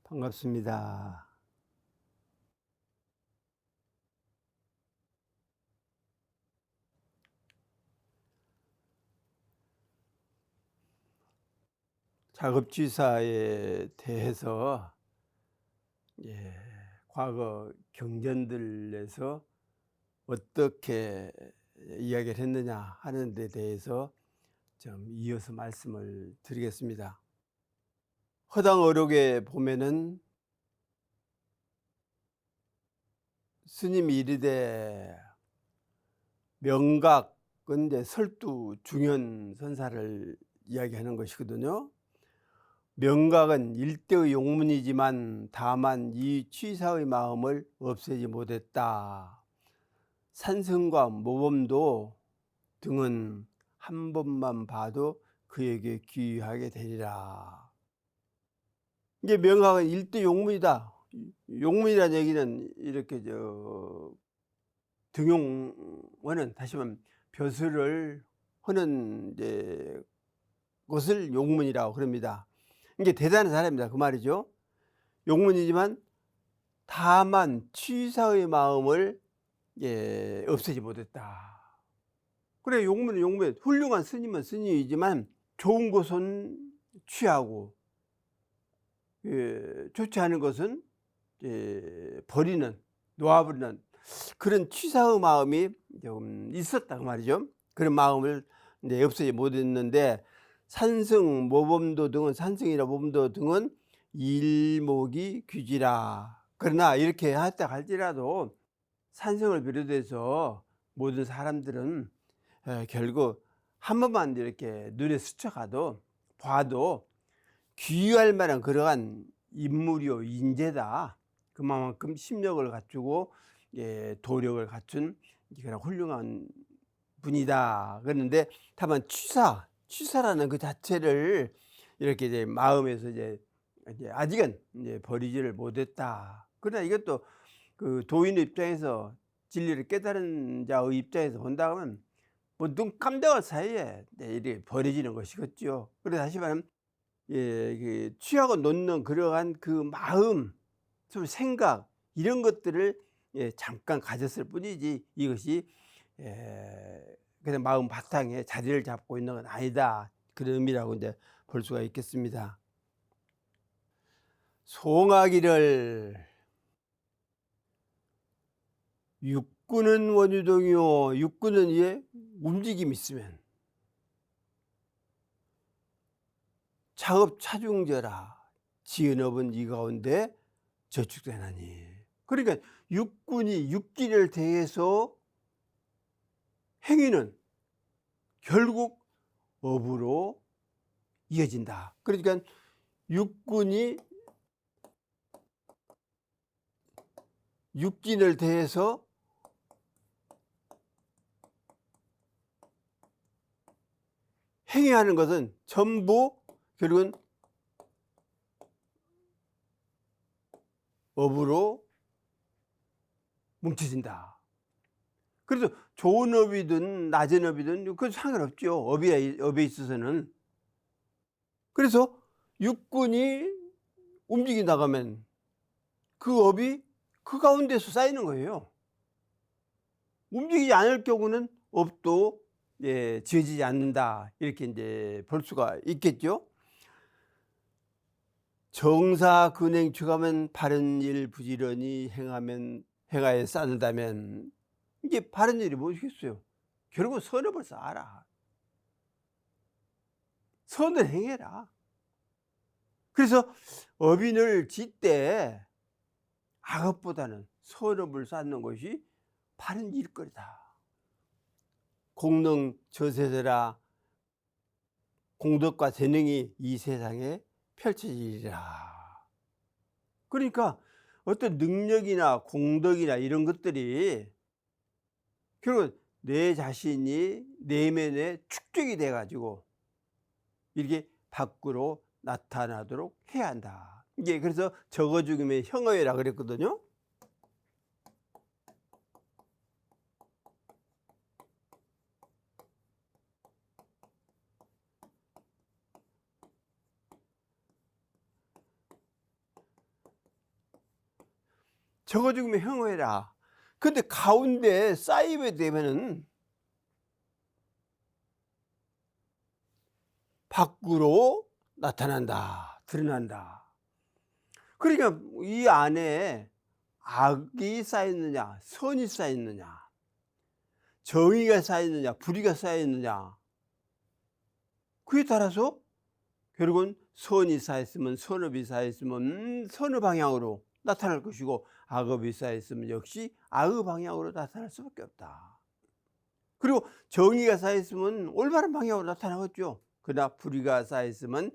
반갑습니다. 작업주의사에 대해서 예, 과거 경전들에서 어떻게 이야기를 했느냐 하는 데 대해서 좀 이어서 말씀을 드리겠습니다. 허당어록에 보면은 스님이 이르되 명각은 이제 설두 중현 선사를 이야기하는 것이거든요. 명각은 일대의 용문이지만 다만 이 취사의 마음을 없애지 못했다. 산성과 모범도 등은 한 번만 봐도 그에게 귀하게 되리라. 이게 명각은 일대 용문이다. 용문이라는 얘기는 이렇게 등용어는 다시 말하면 벼슬을 하는 이제 것을 용문이라고 그럽니다. 이게 대단한 사람입니다. 그 말이죠. 용문이지만 다만 취사의 마음을 없애지 못했다. 그래, 용문은 용문. 훌륭한 스님은 스님이지만 좋은 것은 취하고 좋지 않은 것은 버리는, 놓아버리는 그런 취사의 마음이 좀 있었다 그 말이죠. 그런 마음을 이제 없애지 못했는데 산승 모범도 등은 산승이나 모범도 등은 일목이 귀지라. 그러나 이렇게 했다 할지라도 산승을 비롯해서 모든 사람들은 결국 한 번만 이렇게 눈에 스쳐가도 봐도 귀할 만한 그러한 인물이요 인재다. 그만큼 심력을 갖추고 도력을 갖춘 그런 훌륭한 분이다. 그런데 다만 취사라는 그 자체를 이렇게 이제 마음에서 이제 아직은 이제 버리지를 못했다. 그러나 이것도 그 도인의 입장에서 진리를 깨달은 자의 입장에서 본다면 뭐 눈 깜짝할 사이에 이렇게 버려지는 것이겠죠. 그래서 다시 말하면 그 취하고 놓는 그러한 그 마음, 좀 생각 이런 것들을 잠깐 가졌을 뿐이지 이것이 그냥 마음 바탕에 자리를 잡고 있는 건 아니다. 그런 의미라고 이제 볼 수가 있겠습니다. 송하기를 육군은 원유동이요. 육군은 움직임이 있으면 차업 차중저라 지은업은 이 가운데 저축되나니. 그러니까 육군이 육기를 대해서 행위는 결국 업으로 이어진다. 그러니까 육군이 육진을 대해서 행위하는 것은 전부 결국은 업으로 뭉쳐진다. 그래서 좋은 업이든 낮은 업이든 그건 상관없죠. 업에 있어서는. 그래서 육군이 움직이 나가면 그 업이 그 가운데서 쌓이는 거예요. 움직이지 않을 경우는 업도 지어지지 않는다. 이렇게 이제 볼 수가 있겠죠. 정사 근행 취하면 바른 일 부지런히 행하여 쌓는다면 이게 바른 일이 무엇이겠어요? 결국은 선업을 쌓아라. 선을 행해라. 그래서 업인을 짓때 악업보다는 선업을 쌓는 것이 바른 일거리다. 공능 저세세라 공덕과 재능이 이 세상에 펼쳐지리라. 그러니까 어떤 능력이나 공덕이나 이런 것들이 결국 내 자신이 내면에 축적이 돼 가지고 이렇게 밖으로 나타나도록 해야 한다. 이게 그래서 적어 죽임의 형어회라 그랬거든요. 적어 죽으면 형호해라. 근데 가운데 쌓이게 되면은 밖으로 나타난다, 드러난다. 그러니까 이 안에 악이 쌓였느냐, 선이 쌓였느냐, 정의가 쌓였느냐, 불의가 쌓였느냐, 그에 따라서 결국은 선이 쌓였으면, 선업이 쌓였으면 선의 방향으로 나타날 것이고, 악업이 쌓였으면 역시 악의 방향으로 나타날 수밖에 없다. 그리고 정의가 쌓였으면 올바른 방향으로 나타나겠죠. 그러나 불의가 쌓였으면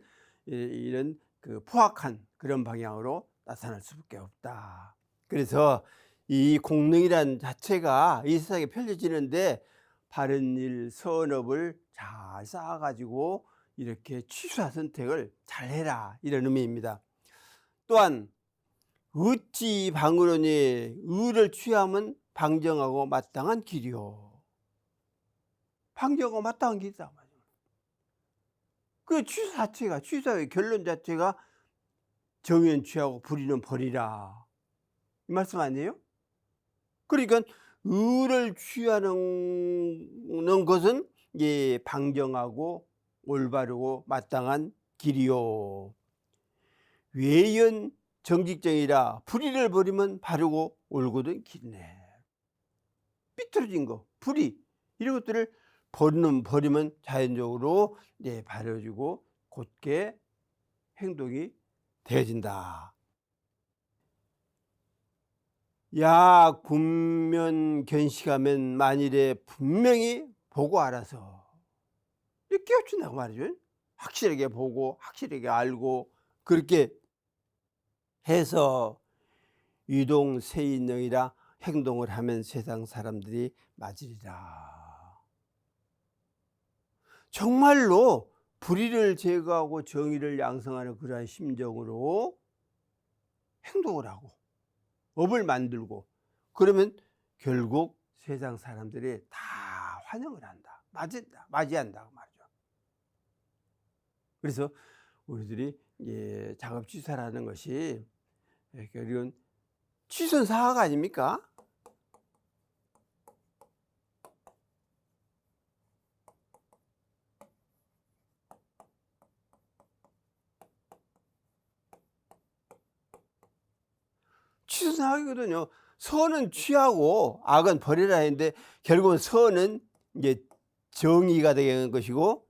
이런 그 포악한 그런 방향으로 나타날 수밖에 없다. 그래서 이 공능이란 자체가 이 세상에 펼쳐지는데 바른 일, 선업을 잘 쌓아가지고 이렇게 취사 선택을 잘 해라, 이런 의미입니다. 또한 어찌 방으로니 의를 취함은 방정하고 마땅한 길이요. 방정하고 마땅한 길이다. 그 취사 자체가, 취사의 결론 자체가 정의는 취하고 불의는 버리라, 이 말씀 아니에요? 그러니까 의를 취하는 것은 예, 방정하고 올바르고 마땅한 길이요. 외연 정직정이라 불의를 버리면 바르고 옳거든 길이네. 삐뚤어진 거, 불의, 이런 것들을 버리면 자연적으로 예, 바르지고 곧게 행동이 되어진다. 야 군면 견식하면 만일에 분명히 보고 알아서, 이렇게 깨우친다고 말이죠. 확실하게 보고 확실하게 알고 그렇게 해서 유동세인령이라 행동을 하면 세상 사람들이 맞으리라. 정말로 불의를 제거하고 정의를 양성하는 그러한 심정으로 행동을 하고 업을 만들고 그러면 결국 세상 사람들이 다 환영을 한다, 맞이한다 말이죠. 그래서 우리들이 작업취사라는 것이 결국은 취선사학 아닙니까? 취선사학이거든요. 선은 취하고 악은 버리라 했는데 결국은 선은 이제 정의가 되는 것이고,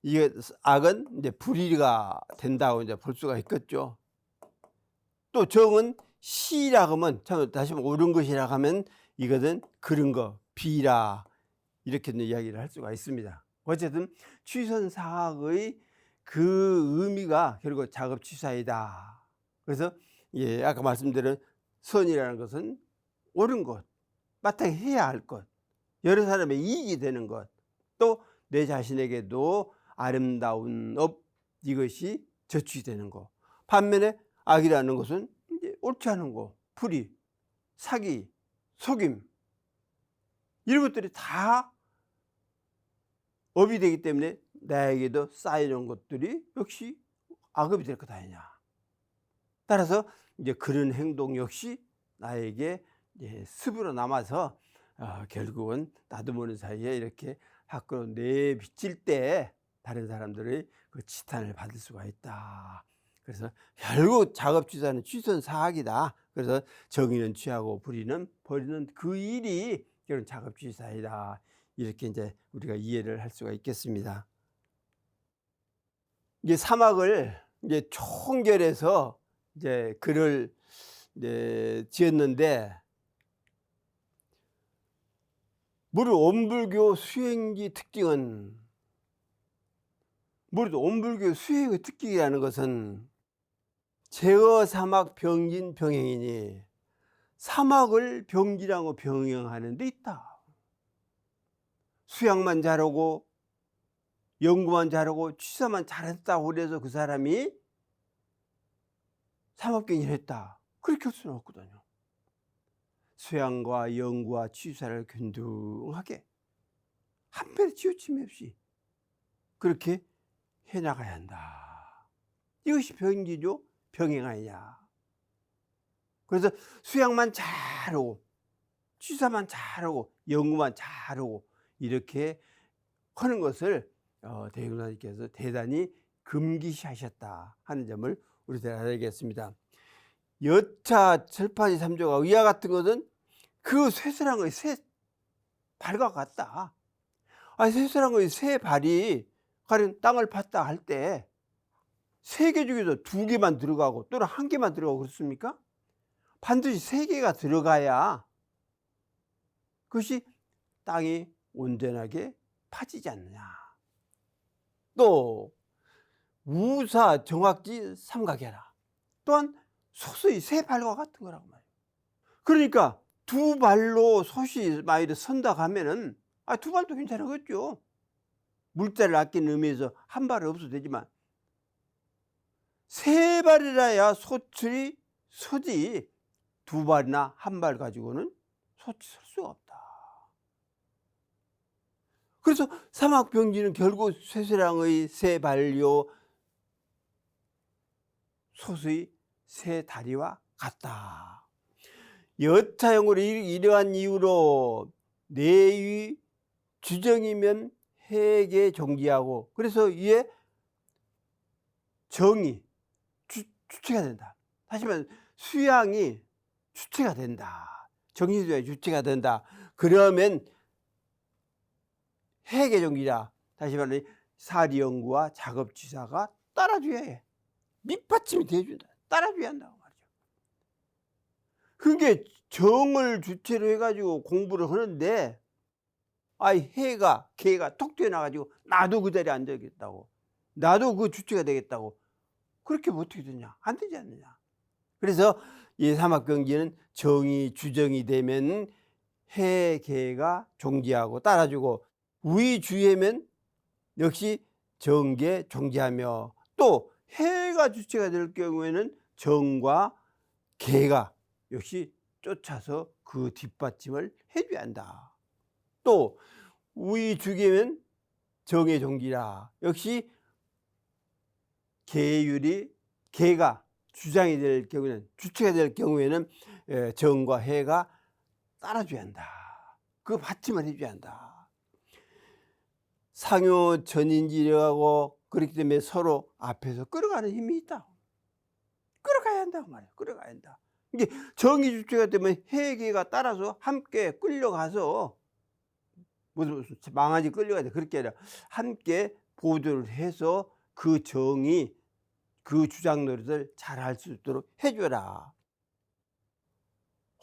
이게 악은 이제 불의가 된다고 이제 볼 수가 있겠죠. 또 정은 시라고 하면, 참 다시 옳은 것이라 하면 이것은 그런 거, 비라, 이렇게 이야기를 할 수가 있습니다. 어쨌든 취선사학의 그 의미가 결국 작업취사이다. 그래서 아까 말씀드린 선이라는 것은 옳은 것, 마땅히 해야 할 것, 여러 사람의 이익이 되는 것, 또 내 자신에게도 아름다운 업, 이것이 저취되는 것. 반면에 악이라는 것은 이제 옳지 않은 거, 불의, 사기, 속임, 이런 것들이 다 업이 되기 때문에 나에게도 쌓이는 것들이 역시 악업이 될 것 아니냐. 따라서 이제 그런 행동 역시 나에게 습으로 남아서 결국은 나도 모르는 사이에 이렇게 밖으로 내비칠 때 다른 사람들의 그 지탄을 받을 수가 있다. 그래서 결국 작업취사는 취선사학이다. 그래서 정의는 취하고 불의는 버리는 그 일이 결국 작업취사이다. 이렇게 이제 우리가 이해를 할 수가 있겠습니다. 이게 사막을 이제 총결해서 이제 글을 이제 지었는데, 무릇 온불교 수행기 특징은, 무릇 온불교 수행의 특징이라는 것은 제어 사막 병진 병행이니 사막을 병진하고 병행하는 데 있다. 수양만 잘하고 연구만 잘하고 취사만 잘했다고 그래서 그 사람이 사막병진을 했다, 그렇게 할 수는 없거든요. 수양과 연구와 취사를 균등하게 한편에 치우침이 없이 그렇게 해나가야 한다. 이것이 병진이죠. 병행 아니냐. 그래서 수양만 잘하고 취사만 잘하고 연구만 잘하고 이렇게 하는 것을 대금사님께서 대단히 금기시하셨다 하는 점을 우리들 알아야겠습니다. 여차 절판이 3조가 위와 같은 것은 그 쇠쇠한 것이 새 발과 같다. 쇠쇠한 것이 새 발이 가령 땅을 팠다 할 때 3개 중에서 2개만 들어가고 또는 1개만 들어가고 그렇습니까? 반드시 3개가 들어가야 그것이 땅이 온전하게 파지지 않느냐. 또 우사 정확지 삼각해라. 또한 솥의 새 발과 같은 거라고 말이에요. 그러니까 2발로 솥이 만일에 선다 하면은 2발도 괜찮겠죠. 물자를 아끼는 의미에서 1발은 없어도 되지만 3발이라야 솥이 서지 2발이나 1발 가지고는 솥이 설 수가 없다. 그래서 사막병지는 결국 쇠쇠랑의 새 발요 솥의 새 다리와 같다. 여차형으로 이러한 이유로 내의 주정이면 해계 정지하고, 그래서 이에 정이 주체가 된다. 다시 말하면 수양이 주체가 된다. 정신수양이 주체가 된다. 그러면 해계 정지라, 다시 말하면 사리연구와 작업취사가 따라줘야 해. 밑받침이 돼준다. 따라줘야 한다고 말이죠. 그게 정을 주체로 해가지고 공부를 하는데 해가 개가 톡 튀어나가지고 나도 그 자리에 앉아있겠다고, 나도 그 주체가 되겠다고, 그렇게 어떻게 되냐? 안 되지 않느냐. 그래서 이 사막병지는 정이 주정이 되면 해 개가 종지하고 따라주고, 위주해면 역시 정계 종지하며, 또 해가 주체가 될 경우에는 정과 개가 역시 쫓아서 그 뒷받침을 해줘야 한다. 또 위주계면 정의 종지라, 역시 계율이 개가 주장이 될 경우에는, 주체가 될 경우에는 정과 해가 따라줘야 한다. 그 받침을 해줘야 한다. 상요 전인지력하고 그렇기 때문에 서로 앞에서 끌어가는 힘이 있다. 끌어가야 한다고 말이에요. 끌어가야 한다. 이게 정의 주체가 되면 해, 개가 따라서 함께 끌려가서, 무슨 망아지 끌려가야 돼. 그렇게 아니라 함께 보조를 해서 그 정이 그 주장 노릇을 잘 할 수 있도록 해줘라.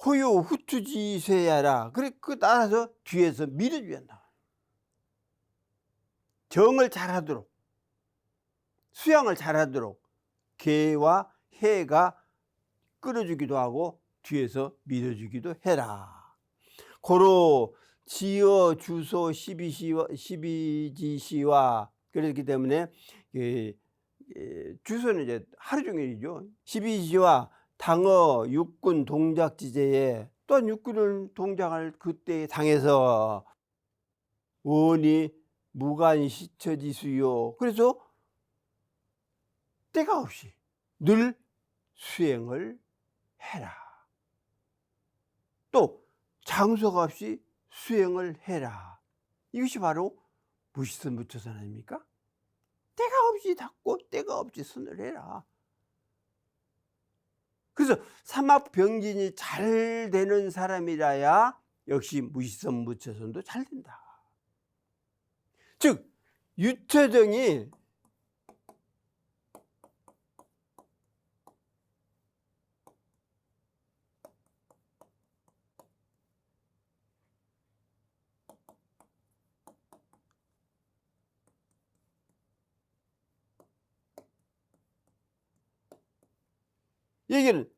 호요 후투지세야라. 그래, 그 따라서 뒤에서 밀어줘야 한다. 정을 잘하도록, 수양을 잘하도록 개와 해가 끌어주기도 하고 뒤에서 밀어주기도 해라. 고로 지어 주소 12지시와 그렇기 때문에 주소는 이제 하루 종일이죠. 12지와 당어 육군 동작지제에, 또한 육군을 동작할 그때의 당에서 원이 무관시처지수요. 그래서 때가 없이 늘 수행을 해라. 또 장소가 없이 수행을 해라. 이것이 바로 무시선 무처선 아닙니까? 때가 없이 닦고 때가 없이 선을 해라. 그래서 삼합병진이 잘 되는 사람이라야 역시 무시선 무처선도 잘 된다. 즉 유처정이 얘기는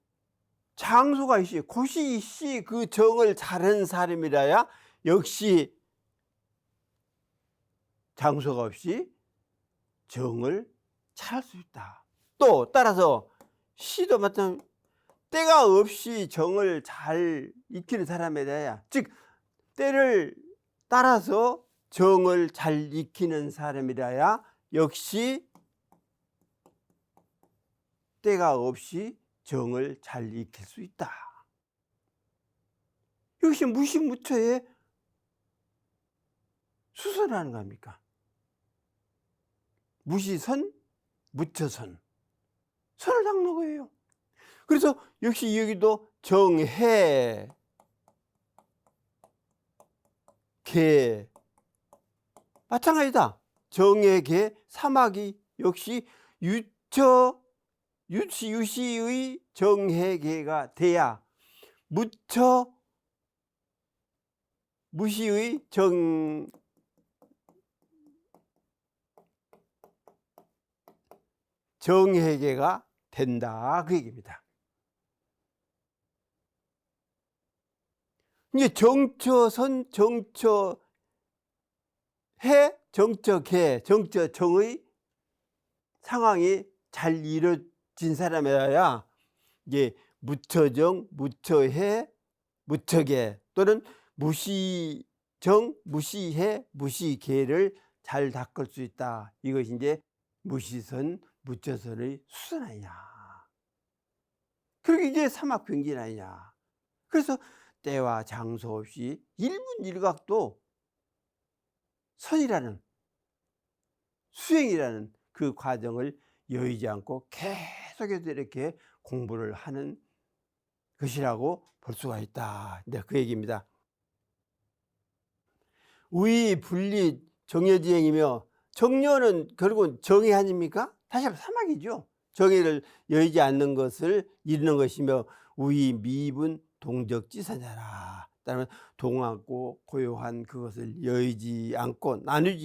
장소가 있이, 곳이 있이 그 정을 잘하는 사람이라야 역시 장소가 없이 정을 잘할 수 있다. 또 따라서 시도 마찬가지, 때가 없이 정을 잘 익히는 사람이라야, 즉 때를 따라서 정을 잘 익히는 사람이라야 역시 때가 없이 정을 잘 익힐 수 있다. 이것이 무시무처의 수선하는 겁니까? 무시선, 무처선. 선을 닦는 거예요. 그래서 역시 여기도 정해, 개. 마찬가지다. 정해, 개, 사막이 역시 유시의 정해, 개가 돼야 무처, 무시의 정해계가 된다, 그 얘기입니다. 이제 정처선, 정처해, 정처개, 정처정의 상황이 잘 이루어진 사람이어야 이제 무처정, 무처해, 무처개 또는 무시정, 무시해, 무시개를 잘 닦을 수 있다. 이것이 이제 무시선, 무처선의 수선 아니냐. 그리고 이게 사막병진 아니냐. 그래서 때와 장소 없이 일문일각도 선이라는, 수행이라는 그 과정을 여의지 않고 계속해서 이렇게 공부를 하는 것이라고 볼 수가 있다. 이제 그 얘기입니다. 우의, 분리, 정여지행이며, 정여는 결국은 정의 아닙니까? 다시 한번 사막이죠. 정의를 여의지 않는 것을 이루는 것이며, 우의, 미분, 동적지사자라. 따르면 동하고 고요한 그것을 여의지 않고 나눌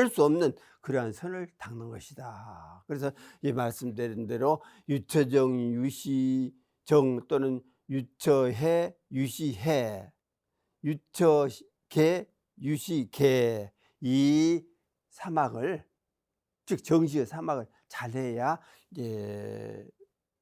수 없는 그러한 선을 닦는 것이다. 그래서 이 말씀드린 대로 유처정, 유시정 또는 유처해, 유시해, 유처개, 유시개, 이 사막을, 즉 정시의 사막을 잘해야 이제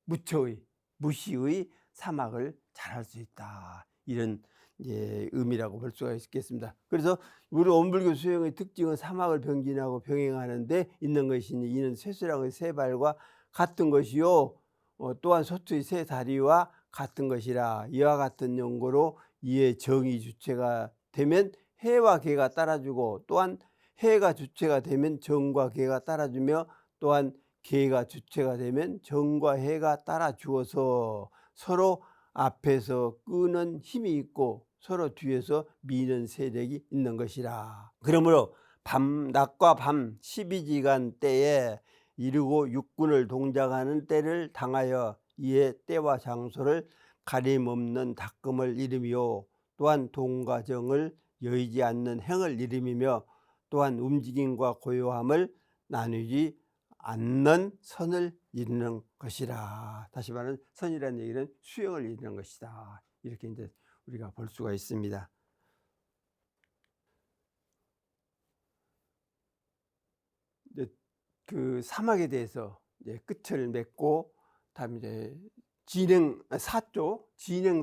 무처의, 무시의 사막을 잘할 수 있다. 이런 의미라고 볼 수가 있겠습니다. 그래서 우리 원불교 수행의 특징은 사막을 병진하고 병행하는데 있는 것이니 이는 쇠수랑의 세 발과 같은 것이요, 또한 소투의 세 다리와 같은 것이라. 이와 같은 연고로 이의 정의 주체가 되면 해와 개가 따라주고, 또한 해가 주체가 되면 정과 개가 따라주며, 또한 개가 주체가 되면 정과 해가 따라주어서 서로 앞에서 끄는 힘이 있고 서로 뒤에서 미는 세력이 있는 것이라. 그러므로 낮과 밤 12시간 때에 이르고 육군을 동작하는 때를 당하여 이에 때와 장소를 가림없는 닦음을 이름이요, 또한 동과 정을 여의지 않는 행을 이름이며, 또한 움직임과 고요함을 나누지 않는 선을 이루는 것이라. 다시 말하면 선이라는 얘기는 수행을 이루는 것이다. 이렇게 이제 우리가 볼 수가 있습니다. 이제 그 사막에 대해서 이제 끝을 맺고, 다음 이제 진행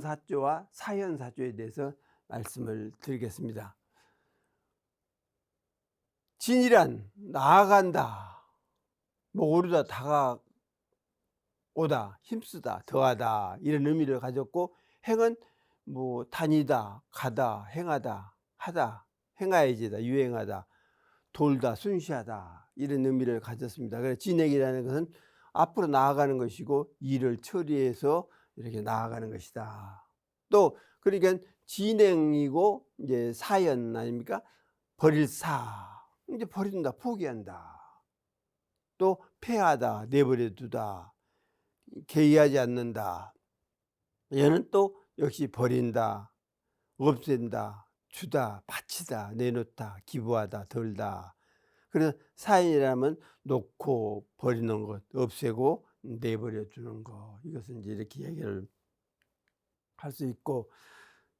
사조와 사현 사조에 대해서 말씀을 드리겠습니다. 진이란 나아간다, 뭐 오르다, 다가오다, 힘쓰다, 더하다, 이런 의미를 가졌고, 행은 뭐 다니다, 가다, 행하다, 하다, 행하여지다, 유행하다, 돌다, 순시하다, 이런 의미를 가졌습니다. 그래서 진행이라는 것은 앞으로 나아가는 것이고 일을 처리해서 이렇게 나아가는 것이다. 또 그러니까 진행이고 이제 사연 아닙니까? 버릴 이제 버린다, 포기한다. 또 폐하다, 내버려 두다, 개의하지 않는다. 얘는 또 역시 버린다, 없앤다, 주다, 바치다, 내놓다, 기부하다, 덜다. 그래서 사인이라면 놓고 버리는 것, 없애고 내버려 두는 것, 이것은 이제 이렇게 얘기를 할 수 있고,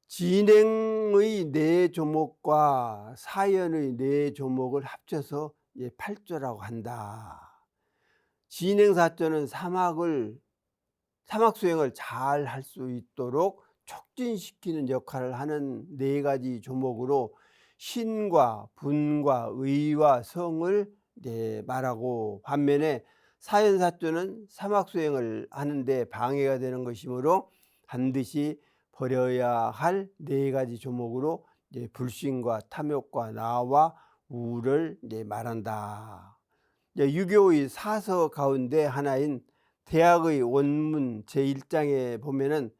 진행의 네 조목과 사연의 네 조목을 합쳐서 8조라고 한다. 진행사조는 사막 수행을 잘 할 수 있도록 촉진시키는 역할을 하는 네 가지 조목으로 신과 분과 의와 성을 말하고, 반면에 사연사조는 사막 수행을 하는데 방해가 되는 것이므로 반드시 버려야 할 4가지 조목으로 이제 불신과 탐욕과 나와 우를 이제 말한다. 이제 유교의 사서 가운데 하나인 대학의 원문 제1장에 보면은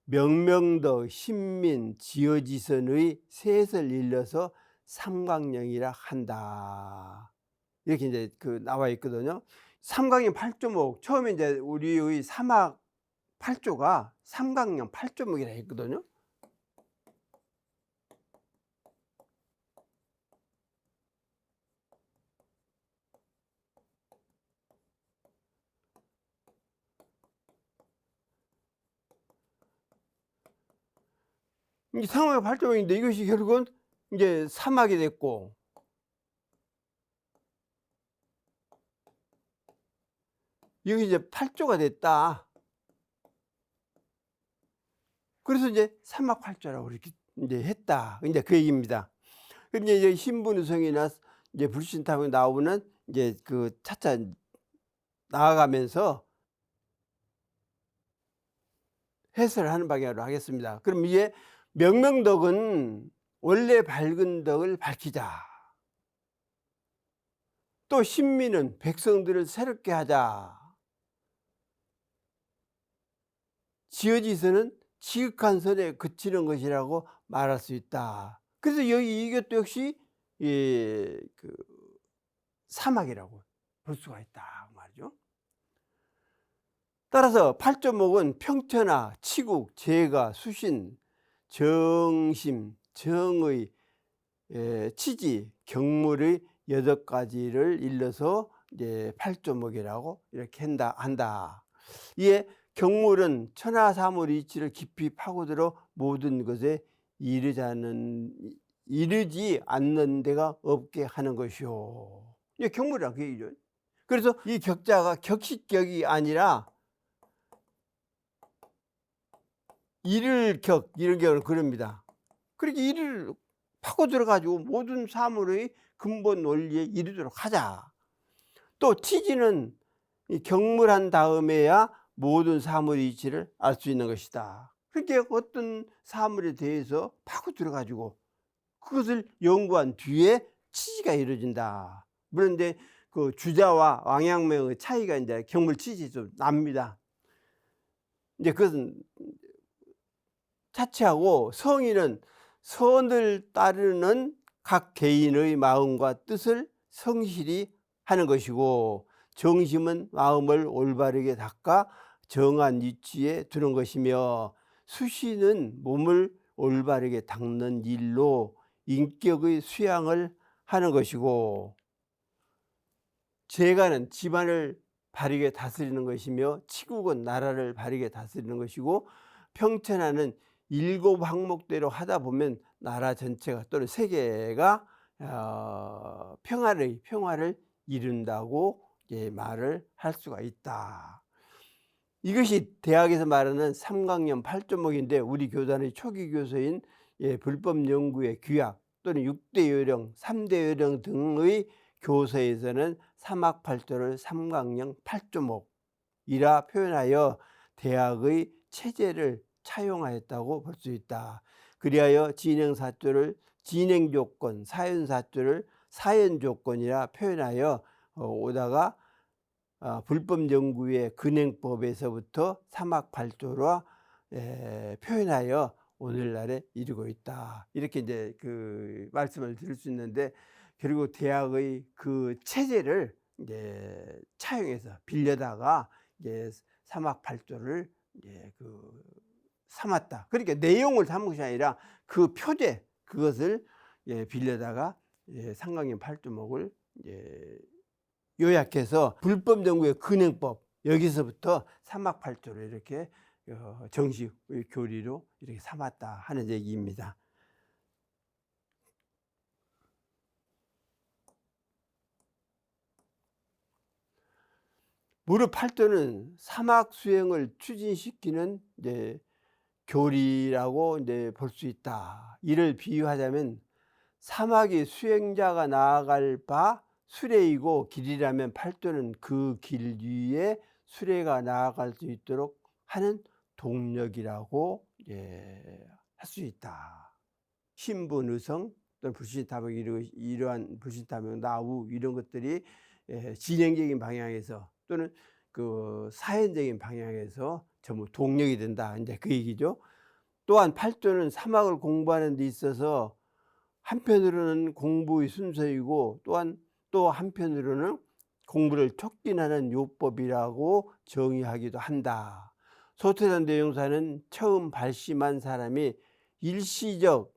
명명덕, 신민, 지어지선의 셋을 일러서 삼강령이라 한다. 이렇게 이제 나와 있거든요. 삼강령 8조목, 처음에 이제 우리의 사막 8조가 삼강령 8조목이라 했거든요. 이 삼강령 8조목인데 이것이 결국은 이제 사막이 됐고, 이것이 이제 8조가 됐다. 그래서 이제 사막 8조라고 이렇게 이제 했다. 이제 그 얘기입니다. 근데 이제 신분의성이나 이제 불신탐이 나오는 이제 차차 나아가면서 해설을 하는 방향으로 하겠습니다. 그럼 이게 명명덕은 원래 밝은 덕을 밝히자. 또 신민은 백성들을 새롭게 하자. 지어지선은 지극한 선에 그치는 것이라고 말할 수 있다. 그래서 이것도 역시 사막이라고 볼 수가 있다 말이죠. 따라서 8조목은 평천하, 치국, 재가, 수신, 정심, 정의, 치지, 경물의 8가지를 일러서 이제 8조목이라고 이렇게 한다. 이에 경물은 천하사물 이치를 깊이 파고들어 모든 것에 이르지 않는 데가 없게 하는 것이요. 이게 경물이란 그 얘기죠. 그래서 이 격자가 격식격이 아니라 이를 격을 그럽니다. 그렇게 이를 파고 들어가지고 모든 사물의 근본 원리에 이르도록 하자. 또 치지는 경물한 다음에야 모든 사물의 이치를 알 수 있는 것이다. 그렇게 어떤 사물에 대해서 파고 들어가지고 그것을 연구한 뒤에 치지가 이루어진다. 물론 이제 그 주자와 왕양명의 차이가 이제 경물 치지 좀 납니다. 이제 그것은 차치하고 성의는 선을 따르는 각 개인의 마음과 뜻을 성실히 하는 것이고, 정심은 마음을 올바르게 닦아 정한 위치에 두는 것이며, 수시는 몸을 올바르게 닦는 일로 인격의 수양을 하는 것이고, 재가는 집안을 바르게 다스리는 것이며, 치국은 나라를 바르게 다스리는 것이고, 평천하는 7 항목대로 하다 보면 나라 전체가 또는 세계가 평화를 이룬다고 말을 할 수가 있다. 이것이 대학에서 말하는 삼강령 8조목인데, 우리 교단의 초기 교서인 불법연구의 규약 또는 6대 요령, 3대 요령 등의 교서에서는 사막 8조를 삼강령 8조목이라 표현하여 대학의 체제를 차용하였다고 볼 수 있다. 그리하여 진행사조를 진행조건, 사연사조를 사연조건이라 표현하여 오다가 불법연구의 근행법에서부터 사막 8조로 표현하여 오늘날에 이르고 있다. 이렇게 이제 말씀을 드릴 수 있는데, 결국 대학의 그 체제를 이제 차용해서 빌려다가 이제 사막 8조를 삼았다. 그러니까 내용을 삼은 것이 아니라 그 표제, 그것을 빌려다가 삼강령 8조목을 요약해서 불법연구의 근행법, 여기서부터 사막 8조를 이렇게 정식 교리로 이렇게 삼았다 하는 얘기입니다. 무릇 8조는 사막 수행을 추진시키는 교리라고 볼 수 있다. 이를 비유하자면 사막이 수행자가 나아갈 바 수레이고 길이라면 팔도는 그 길 위에 수레가 나아갈 수 있도록 하는 동력이라고 할 수 있다. 신분, 의성 또는 불신탐욕, 이러한 불신탐욕, 나우 이런 것들이 진행적인 방향에서 또는 그 사연적인 방향에서 전부 동력이 된다. 이제 그 얘기죠. 또한 팔도는 사막을 공부하는 데 있어서 한편으로는 공부의 순서이고 또한 또 한편으로는 공부를 촉진하는 요법이라고 정의하기도 한다. 소태산 대종사는 처음 발심한 사람이 일시적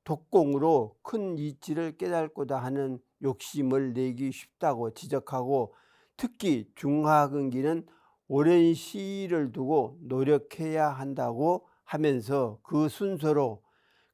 독공으로 큰 이치를 깨닫고자 하는 욕심을 내기 쉽다고 지적하고, 특히 중하근기는 오랜 시일을 두고 노력해야 한다고 하면서 그 순서로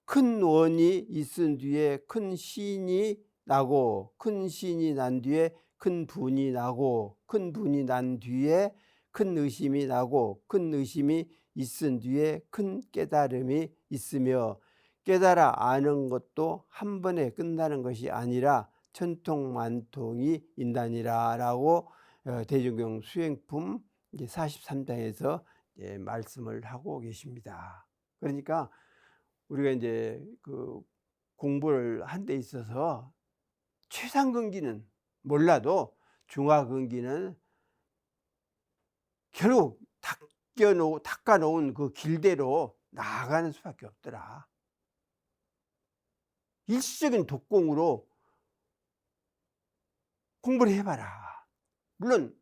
큰 원이 있은 뒤에 큰 신이 나고, 큰 신이 난 뒤에 큰 분이 나고, 큰 분이 난 뒤에 큰 의심이 나고, 큰 의심이 있은 뒤에 큰 깨달음이 있으며, 깨달아 아는 것도 한 번에 끝나는 것이 아니라 천통만통이 있나니라 라고 대종경 수행품 43장에서 말씀을 하고 계십니다. 그러니까 우리가 이제 그 공부를 한 데 있어서 최상근기는 몰라도 중하근기는 결국 닦아놓은 그 길대로 나아가는 수밖에 없더라. 일시적인 독공으로 공부를 해봐라. 물론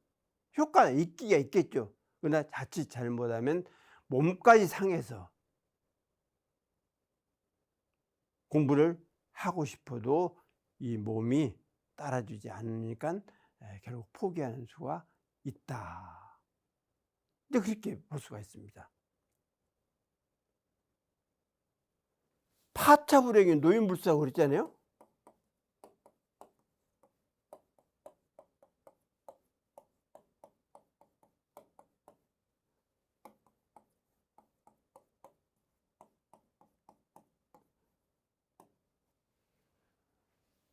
효과는 있기가 있겠죠. 그러나 자칫 잘못하면 몸까지 상해서 공부를 하고 싶어도 이 몸이 따라주지 않으니까 결국 포기하는 수가 있다. 그렇게 볼 수가 있습니다. 파차불행이 노인불사고 그랬잖아요.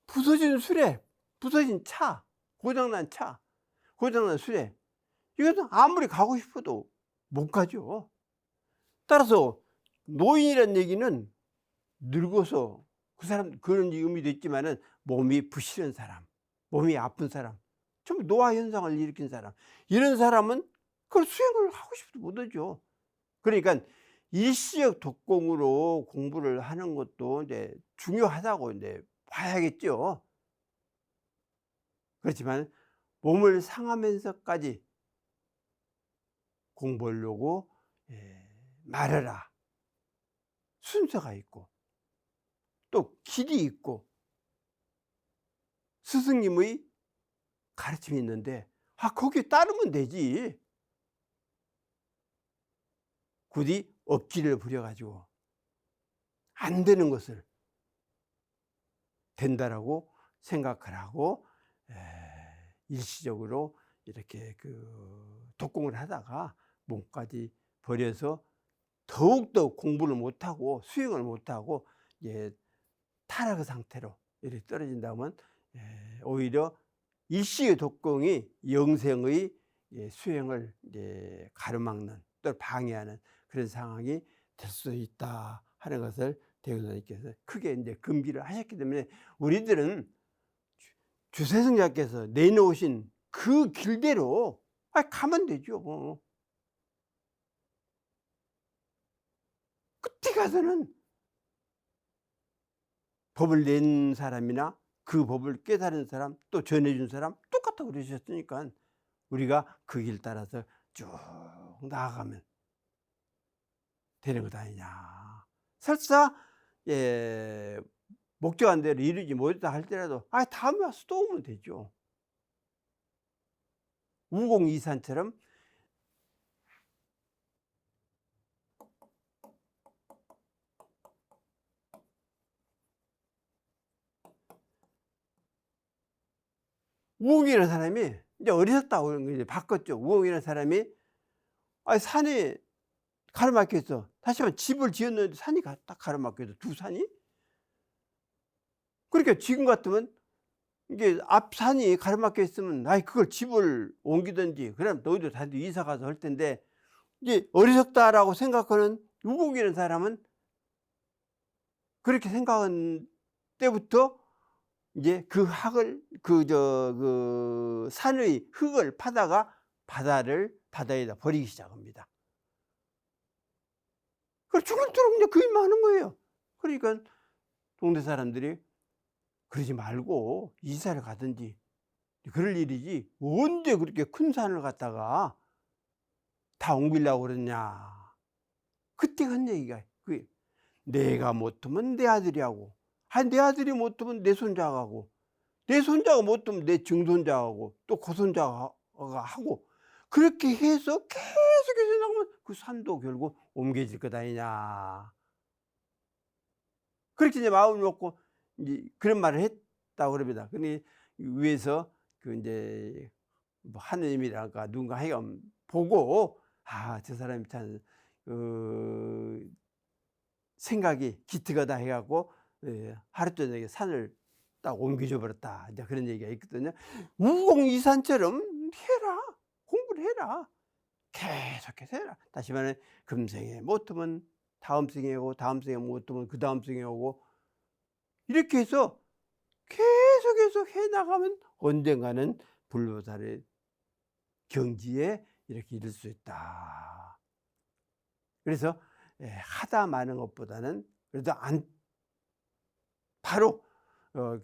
부서진 수레, 부서진 차, 고장난 차, 고장난 수레, 이것은 아무리 가고 싶어도 못 가죠. 따라서 노인이라는 얘기는 늙어서 그 사람, 그런 의미도 있지만은 몸이 부실한 사람, 몸이 아픈 사람, 좀 노화 현상을 일으킨 사람, 이런 사람은 그걸 수행을 하고 싶어도 못 하죠. 그러니까 일시적 독공으로 공부를 하는 것도 이제 중요하다고 이제 봐야겠죠. 그렇지만 몸을 상하면서까지 공부하려고 말해라. 순서가 있고 또 길이 있고 스승님의 가르침이 있는데 거기에 따르면 되지. 굳이 억지를 부려가지고 안 되는 것을 된다라고 생각을 하고 일시적으로 이렇게 그 독공을 하다가 몸까지 버려서 더욱더 공부를 못하고 수행을 못하고 타락 상태로 이렇게 떨어진다면 오히려 일시의 독공이 영생의 수행을 가로막는 또 방해하는 그런 상황이 될 수 있다 하는 것을 대원사님께서 크게 이제 금기를 하셨기 때문에 우리들은 주세승자께서 내놓으신 그 길대로 가면 되죠. 끝에 가서는 법을 낸 사람이나 그 법을 깨달은 사람 또 전해준 사람 똑같다고 그러셨으니까 우리가 그 길 따라서 쭉 나아가면 되는 것 아니냐. 설사 목적한 대로 이루지 못했다 할지라도 다음에 와서 또 오면 되죠. 우공이산처럼 우공이라는 사람이 이제 어리석다고 이제 바꿨죠. 우공이라는 사람이 산에 가로막혀 있어. 다시 한번 집을 지었는데 산이 딱 가로막혀 있어. 두 산이. 그러니까 지금 같으면 이게 앞 산이 가로막혀 있으면 아이 그걸 집을 옮기든지 그럼 너희도 다들 이사 가서 할 텐데, 이제 어리석다라고 생각하는 유복이라는 사람은 그렇게 생각한 때부터 이제 그 학을 그 산의 흙을 파다가 바다에다 버리기 시작합니다. 그 죽을도록 이제 그 일만 하는 거예요. 그러니까 동네 사람들이 그러지 말고 이사를 가든지 그럴 일이지 언제 그렇게 큰 산을 갖다가 다 옮기려고 그러냐. 그때 한 얘기가 그게, 내가 못하면 내 아들이 하고, 내 아들이 못하면 내 손자가 하고, 내 손자가 못하면 내 증손자가 하고, 또 고손자가 하고, 그렇게 해서 계속해서 나가면 그 산도 결국 옮겨질 것 아니냐. 그렇게 이제 마음을 먹고 이제 그런 말을 했다고 그럽니다. 근데 위에서 그 이제 뭐 하느님이랄까 누군가 하여간 보고, 저 사람이 참 생각이 기특하다 해갖고 하루 저녁에 산을 딱 옮겨줘 버렸다. 이제 그런 얘기가 있거든요. 우공이산처럼 해라. 공부를 해라. 계속해서 해라. 다시 말해 금생에 못하면 다음 생에 오고, 다음 생에 못하면 그 다음 생에 오고, 이렇게 해서 계속해서 해나가면 언젠가는 불보살의 경지에 이렇게 이를 수 있다. 그래서 하다 마는 것보다는 그래도 바로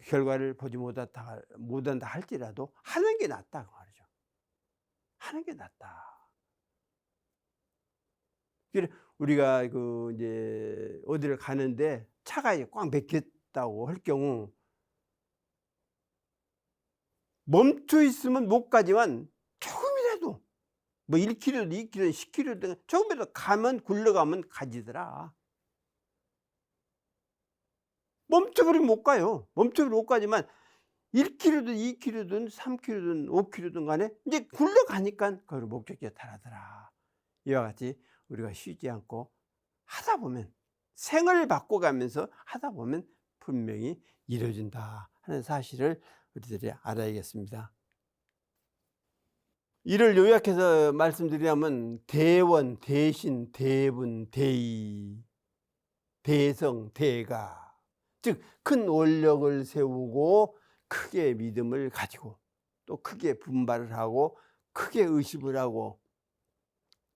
결과를 보지 못한다 할지라도 하는 게 낫다 그 말이죠. 하는 게 낫다. 우리가 그 이제 어디를 가는데 차가 꽉 막혔다고 할 경우 멈춰 있으면 못 가지만 조금이라도 뭐 1km든 2km든 10km든 조금이라도 가면 굴러가면 가지더라. 멈춰버리면 못 가요. 멈춰버리면 못 가지만 1km든 2km든 3km든 5km든 간에 이제 굴러가니까 그 목적지에 달하더라. 이와 같이 우리가 쉬지 않고 하다 보면, 생을 바꿔가면서 하다 보면 분명히 이루어진다 하는 사실을 우리들이 알아야겠습니다. 이를 요약해서 말씀드리자면 대원, 대신, 대분, 대의, 대성, 대가, 즉 큰 원력을 세우고 크게 믿음을 가지고 또 크게 분발을 하고 크게 의식을 하고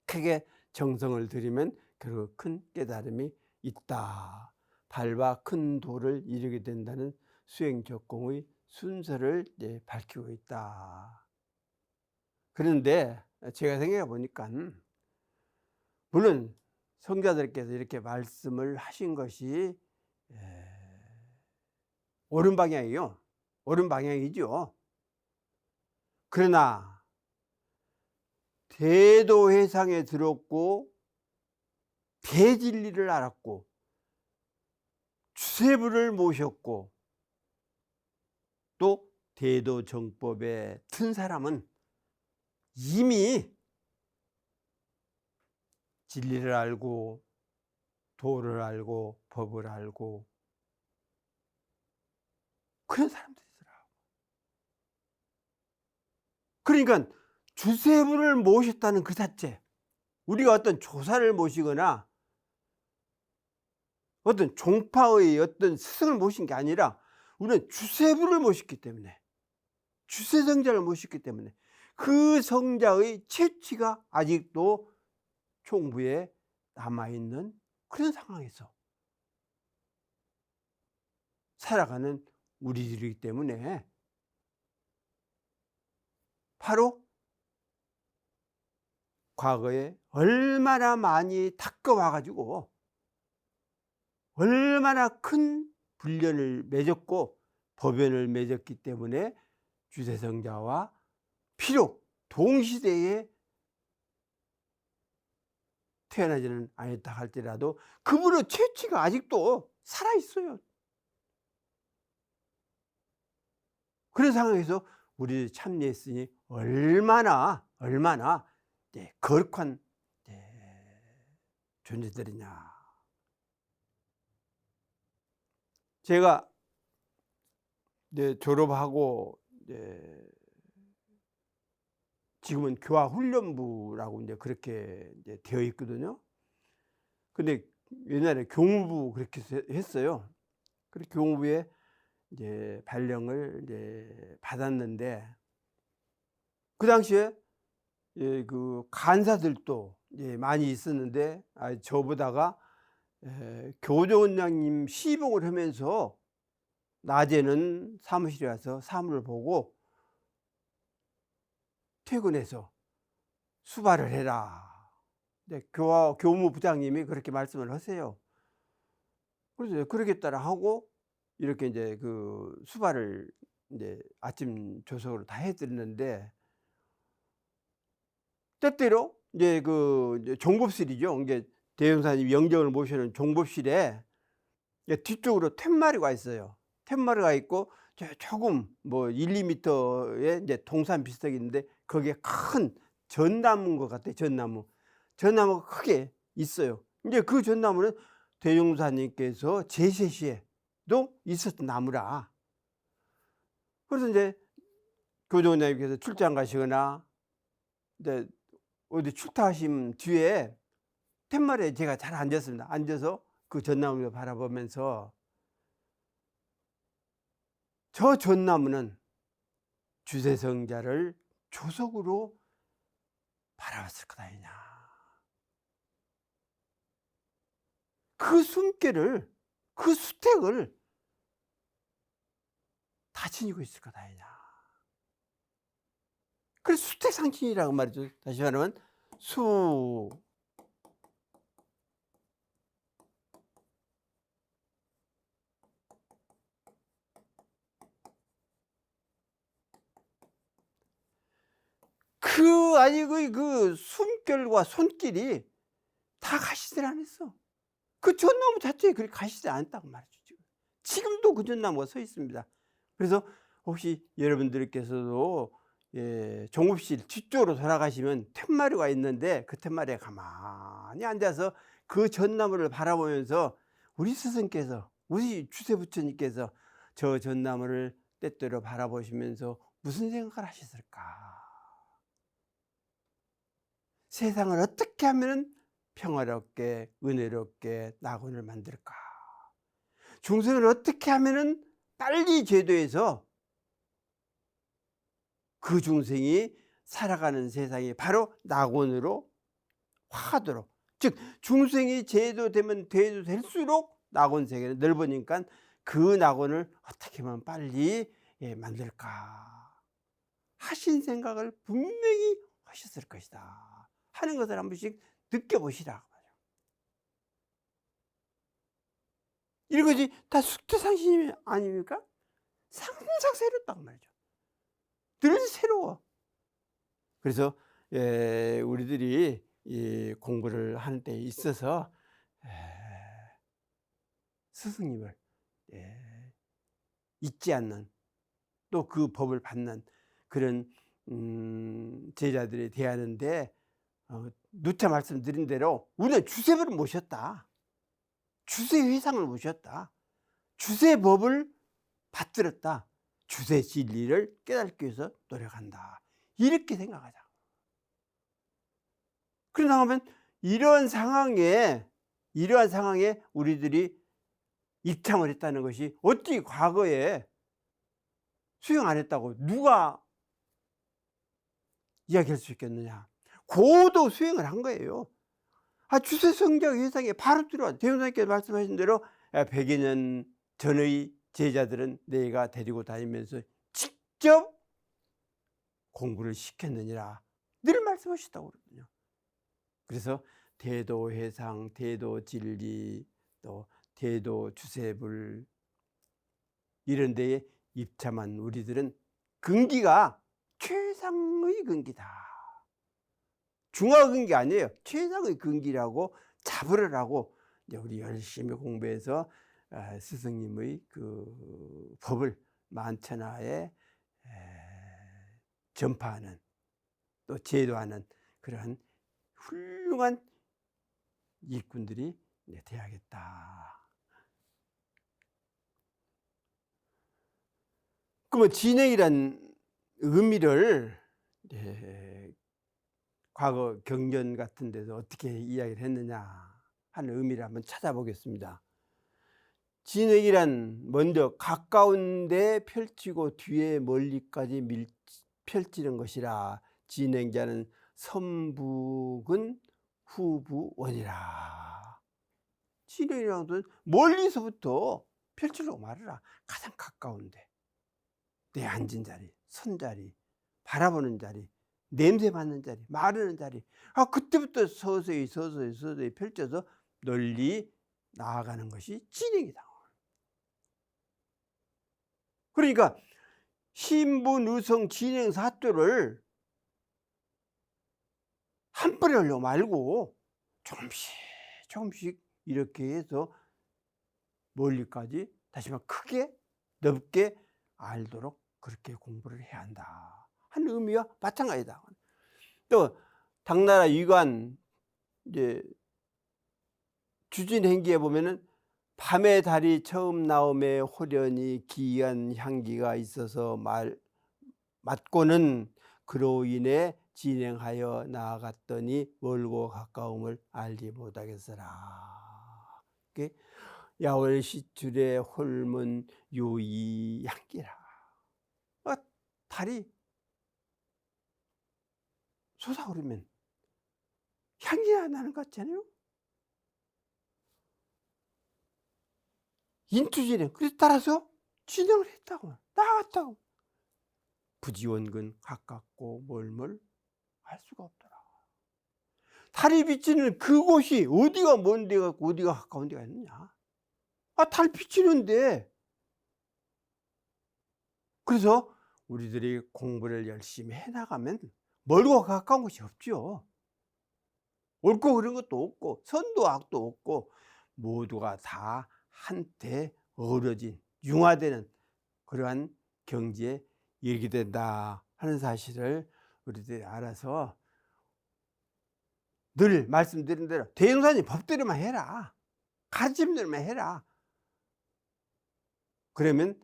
크게 정성을 들이면 결국 큰 깨달음이 있다. 발과 큰 도를 이루게 된다는 수행적공의 순서를 밝히고 있다. 그런데 제가 생각해 보니까 물론 성자들께서 이렇게 말씀을 하신 것이 옳은 방향이요. 옳은 방향이죠. 그러나 대도회상에 들었고 대진리를 알았고 주세부를 모셨고 또 대도정법에 든 사람은 이미 진리를 알고 도를 알고 법을 알고 그런 사람들이더라. 그러니까 주세부를 모셨다는 그 자체, 우리가 어떤 조사를 모시거나 어떤 종파의 어떤 스승을 모신 게 아니라 우리는 주세부를 모셨기 때문에, 주세성자를 모셨기 때문에 그 성자의 채취가 아직도 총부에 남아있는 그런 상황에서 살아가는 우리들이기 때문에 바로 과거에 얼마나 많이 닦아와 가지고 얼마나 큰 불련을 맺었고 법연을 맺었기 때문에 주세성자와 비록 동시대에 태어나지는 않았다 할지라도 그분의 채취가 아직도 살아있어요. 그런 상황에서 우리 참여했으니 얼마나 거룩한 존재들이냐. 제가 이제 졸업하고 이제 지금은 교화훈련부라고 이제 그렇게 이제 되어 있거든요. 근데 옛날에 교무부 그렇게 했어요. 그래 교무부에 이제 발령을 이제 받았는데 그 당시에 예 그 간사들도 예 많이 있었는데 저보다가 교조원장님 시봉을 하면서 낮에는 사무실에 와서 사무를 보고 퇴근해서 수발을 해라. 네, 교무부장님이 그렇게 말씀을 하세요. 그래서 그러겠다라 하고 이렇게 이제 그 수발을 이제 아침 조석으로 다 해드렸는데 때때로 이제 그 이제 종법실이죠. 이게 대형사님 영정을 모시는 종법실에 뒤쪽으로 툇마루가 있어요. 툇마루가 있고 조금 뭐 1~2m의 이제 동산 비슷하게 있는데 거기에 큰 전나무인 것 같아요. 전나무가 크게 있어요. 이제 그 전나무는 대종사님께서 제세 시에도 있었던 나무라. 그래서 이제 교조원장님께서 출장 가시거나 이제 어디 출타하신 뒤에 툇마루에 제가 잘 앉았습니다. 앉아서 그 전나무를 바라보면서 저 전나무는 주세성자를 조석으로 바라봤을 거다 이냐. 그 숨결을 그 수택을 다 지니고 있을 거다 이냐. 그래서 수택상신이라고 말이죠. 다시 말하면 수 그 숨결과 손길이 다 가시질 않았어. 그 전나무 자체에 그렇게 가시지 않았다고 말이죠. 지금도 그 전나무가 서 있습니다. 그래서 혹시 여러분들께서도 예, 종업실 뒤쪽으로 돌아가시면 툇마루가 있는데 그 툇마루에 가만히 앉아서 그 전나무를 바라보면서 우리 스승께서 우리 주세부처님께서 저 전나무를 때때로 바라보시면서 무슨 생각을 하셨을까? 세상을 어떻게 하면 평화롭게 은혜롭게 낙원을 만들까? 중생을 어떻게 하면 빨리 제도해서 그 중생이 살아가는 세상이 바로 낙원으로 화하도록, 즉 중생이 제도되면 될수록 낙원 세계는 넓으니까 그 낙원을 어떻게 하면 빨리 만들까 하신 생각을 분명히 하셨을 것이다 하는 것을 한 번씩 느껴보시라. 이것이 다 숙태상신이 아닙니까? 항상 새롭다고 말이죠. 늘 새로워. 그래서 우리들이 이 공부를 하는 데 있어서 스승님을 잊지 않는 또 그 법을 받는 그런 제자들이 대하는데 누차 말씀드린 대로 우리는 주세부를 모셨다. 주세회상을 모셨다. 주세법을 받들었다. 주세 진리를 깨닫기 위해서 노력한다. 이렇게 생각하자. 그러다 보면 이러한 상황에 우리들이 입참을 했다는 것이 어찌 과거에 수용 안 했다고 누가 이야기할 수 있겠느냐. 고도 수행을 한 거예요. 주세성자 회상에 바로 들어와. 대원사님께서 말씀하신 대로 100여 년 전의 제자들은 내가 데리고 다니면서 직접 공부를 시켰느니라 늘 말씀하셨다고 그러거든요. 그래서 대도회상, 대도진리, 또 대도주세불 이런 데에 입참한 우리들은 근기가 최상의 근기다. 중화근기 아니에요. 최상의 근기라고 잡으라고 우리 열심히 공부해서 스승님의 그 법을 만천하에 전파하는 또 제도하는 그러한 훌륭한 일꾼들이 돼야겠다. 그러면 진행이란 의미를 과거 경전 같은 데서 어떻게 이야기를 했느냐 하는 의미를 한번 찾아보겠습니다. 진행이란 먼저 가까운 데 펼치고 뒤에 멀리까지 펼치는 것이라. 진행자는 선북은 후부원이라. 진행이라는 것은 멀리서부터 펼치려고 말해라. 가장 가까운데 내 앉은 자리, 선 자리, 바라보는 자리, 냄새 맡는 자리, 마르는 자리, 그때부터 서서히 펼쳐서 널리 나아가는 것이 진행이다. 그러니까 신분의성 진행 사조를 한 번에 하려고 말고 조금씩 이렇게 해서 멀리까지, 다시 말해 크게 넓게 알도록 그렇게 공부를 해야 한다 하는 의미와 마찬가지다. 또 당나라 위관 이제 주진행기에 보면은 밤의 달이 처음 나옴에 호련히 기이한 향기가 있어서 맡고는 그로 인해 진행하여 나아갔더니 멀고 가까움을 알지 못하겠으라. 야월시출의 홀문 요이 향기라. 달이 솟아오르면 향기가 나는 것 같잖아요. 인투진행. 그래서 따라서 진행을 했다고, 나갔다고. 부지원근 가깝고 멀멀 알 수가 없더라. 달이 비치는 그곳이 어디가 먼 데가 있고 어디가 가까운 데가 있느냐. 달 비치는데. 그래서 우리들이 공부를 열심히 해나가면 멀고 가까운 것이 없죠. 옳고 그런 것도 없고 선도 악도 없고 모두가 다 한때 어우러진 융화되는 그러한 경지에 이르게 된다 하는 사실을 우리들이 알아서 늘 말씀드린 대로 대종사님 법대로만 해라. 가르침대로만 해라. 그러면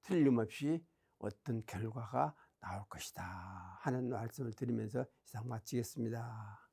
틀림없이 어떤 결과가 나올 것이다 하는 말씀을 드리면서 이상 마치겠습니다.